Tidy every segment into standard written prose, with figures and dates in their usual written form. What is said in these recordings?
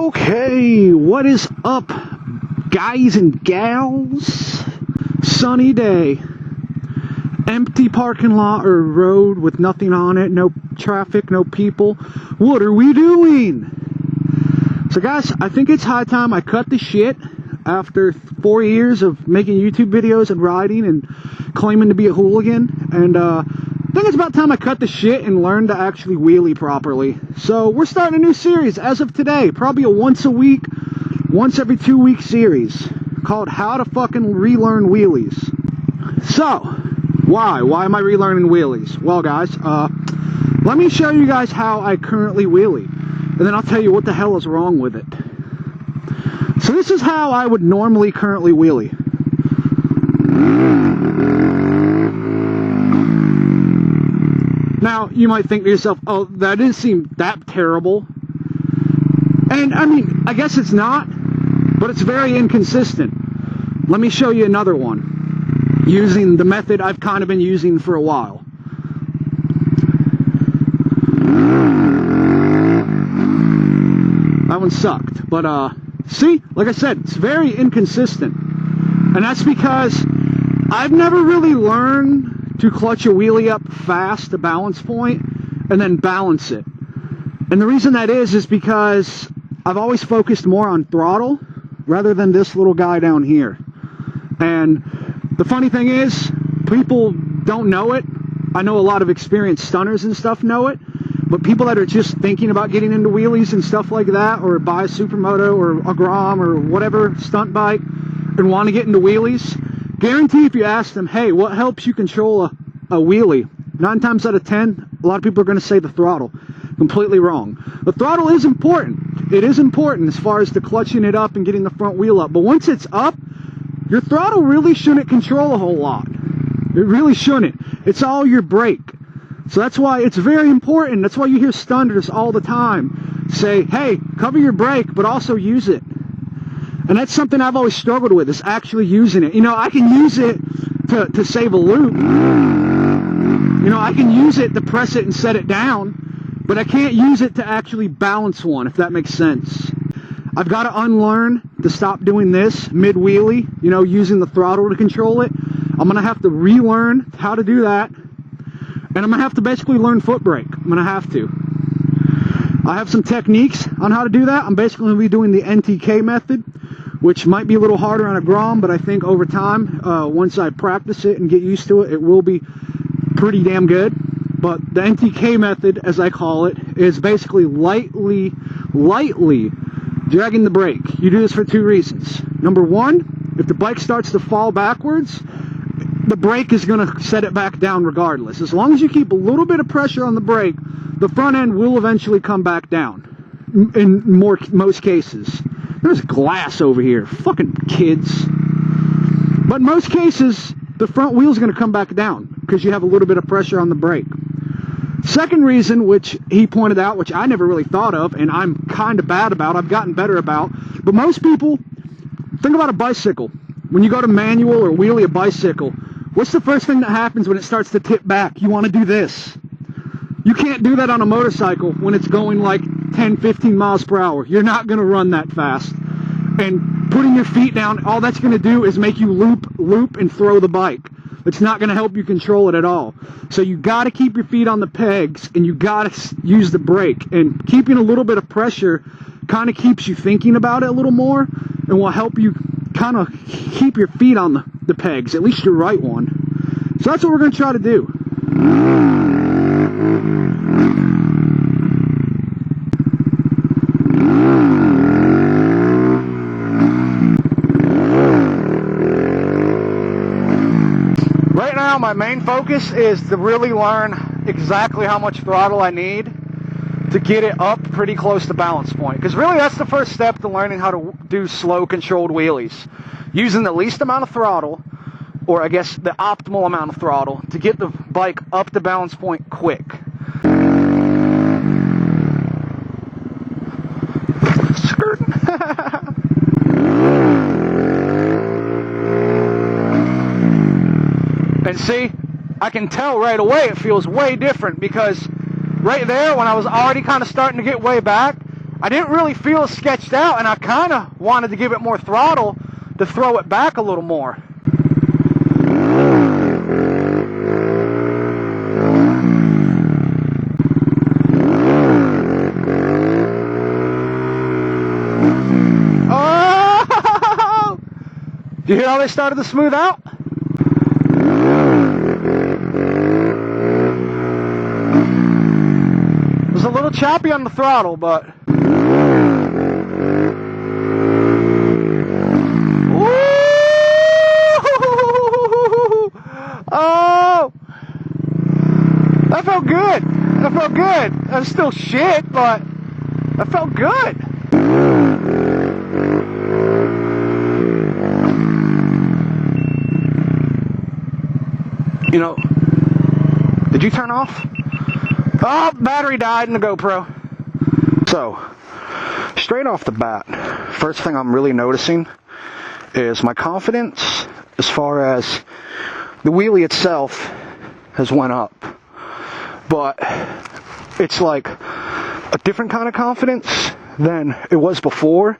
Okay, what is up, guys and gals? Sunny day, empty parking lot or road with nothing on it, no traffic, no people. What are we doing? So guys, I think it's high time I cut the shit after 4 years of making YouTube videos and riding and claiming to be a hooligan. And I think it's about time I cut the shit and learn to actually wheelie properly. So we're starting a new series as of today, probably a once every 2 week series called How to Fucking Relearn Wheelies. So, why am I relearning wheelies? Well guys, let me show you guys how I currently wheelie, and then I'll tell you what the hell is wrong with it. So this is how I would normally currently wheelie. Now, you might think to yourself, oh, that didn't seem that terrible. And, I mean, I guess it's not, but it's very inconsistent. Let me show you another one, using the method I've kind of been using for a while. That one sucked, but, see, like I said, it's very inconsistent. And that's because I've never really learned to clutch a wheelie up fast, a balance point, and then balance it. And the reason that is because I've always focused more on throttle rather than this little guy down here. And the funny thing is, people don't know it. I know a lot of experienced stunners and stuff know it, but people that are just thinking about getting into wheelies and stuff like that, or buy a Supermoto or a Grom or whatever stunt bike and want to get into wheelies, guarantee if you ask them, hey, what helps you control a wheelie? 9 times out of 10, a lot of people are going to say the throttle. Completely wrong. The throttle is important. It is important as far as the clutching it up and getting the front wheel up. But once it's up, your throttle really shouldn't control a whole lot. It really shouldn't. It's all your brake. So that's why it's very important. That's why you hear stunners all the time say, hey, cover your brake, but also use it. And that's something I've always struggled with, is actually using it. You know, I can use it to save a loop. You know, I can use it to press it and set it down, but I can't use it to actually balance one, if that makes sense. I've got to unlearn to stop doing this mid-wheelie, you know, using the throttle to control it. I'm going to have to relearn how to do that. And I'm going to have to basically learn foot brake. I'm going to have to. I have some techniques on how to do that. I'm basically going to be doing the NTK method, which might be a little harder on a Grom, but I think over time, once I practice it and get used to it, it will be pretty damn good. But the NTK method, as I call it, is basically lightly dragging the brake. You do this for 2 reasons. Number 1, if the bike starts to fall backwards, the brake is going to set it back down regardless. As long as you keep a little bit of pressure on the brake, the front end will eventually come back down. In most cases. There's glass over here. Fucking kids. But in most cases, the front wheel's going to come back down because you have a little bit of pressure on the brake. Second reason, which he pointed out, which I never really thought of, and I'm kind of bad about, I've gotten better about, but most people, think about a bicycle. When you go to manual or wheelie a bicycle, what's the first thing that happens when it starts to tip back? You want to do this. You can't do that on a motorcycle when it's going like 10, 15 miles per hour. You're not going to run that fast. And putting your feet down, all that's going to do is make you loop, and throw the bike. It's not going to help you control it at all. So you got to keep your feet on the pegs, and you got to use the brake. And keeping a little bit of pressure kind of keeps you thinking about it a little more, and will help you kind of keep your feet on the pegs, at least your right one. So that's what we're going to try to do. Right now, my main focus is to really learn exactly how much throttle I need to get it up pretty close to balance point. Because really, that's the first step to learning how to do slow, controlled wheelies. Using the least amount of throttle, or I guess the optimal amount of throttle, to get the bike up to balance point quick. And see, I can tell right away it feels way different, because right there, when I was already kind of starting to get way back, I didn't really feel sketched out, and I kind of wanted to give it more throttle to throw it back a little more. Oh! Do you hear how they started to smooth out? It was a little choppy on the throttle, but... Oh! That felt good. That felt good. That's still shit, but that felt good. You know, did you turn off? Oh, battery died in the GoPro. So, straight off the bat, first thing I'm really noticing is my confidence as far as the wheelie itself has went up. But it's like a different kind of confidence than it was before.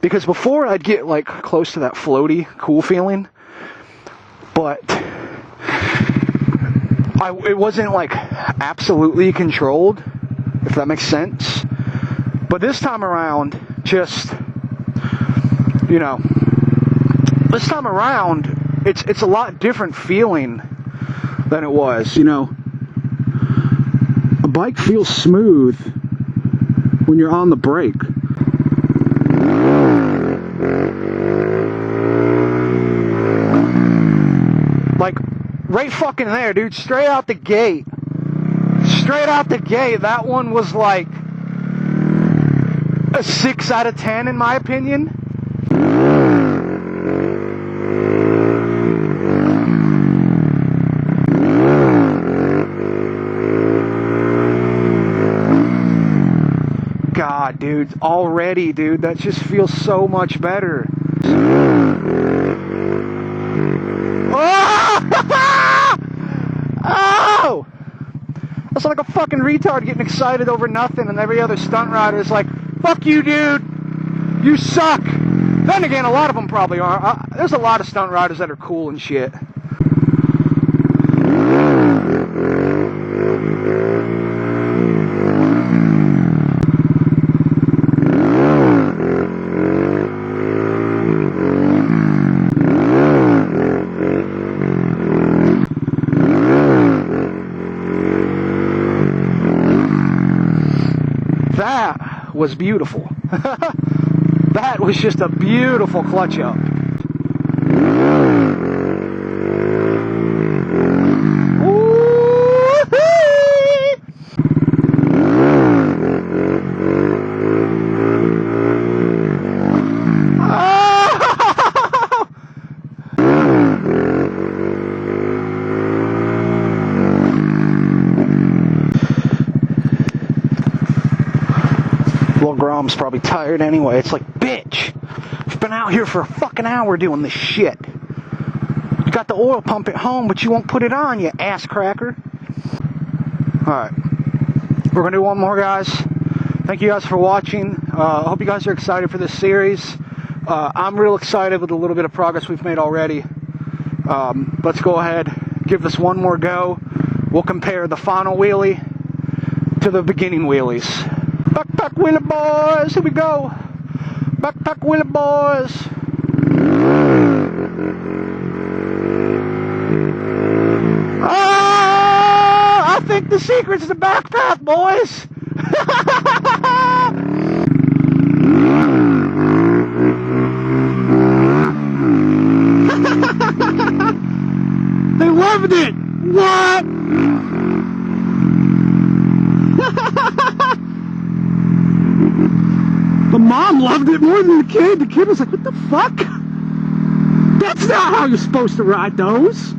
Because before I'd get like close to that floaty, cool feeling. But it wasn't like absolutely controlled, if that makes sense. But this time around, just, you know, this time around, it's a lot different feeling than it was, you know. A bike feels smooth when you're on the brake. Like, right fucking there, dude, straight out the gate. Straight out the gate, that one was like a 6 out of 10 in my opinion. God, dude, already, dude, that just feels so much better. Oh! I sound like a fucking retard getting excited over nothing, and every other stunt rider is like, fuck you, dude! You suck! Then again, a lot of them probably are. There's a lot of stunt riders that are cool and shit. That was beautiful. That was just a beautiful clutch up. Little Grom's probably tired anyway. It's like, bitch, I've been out here for a fucking hour doing this shit. You got the oil pump at home, but you won't put it on, you ass cracker. Alright. We're going to do one more, guys. Thank you guys for watching. I hope you guys are excited for this series. I'm real excited with the little bit of progress we've made already. Let's go ahead, give this one more go. We'll compare the final wheelie to the beginning wheelies. Backpack wheelie boys, here we go. Backpack wheelie boys. Oh, I think the secret's the backpack, boys. They loved it. What? The mom loved it more than the kid. The kid was like, what the fuck? That's not how you're supposed to ride those.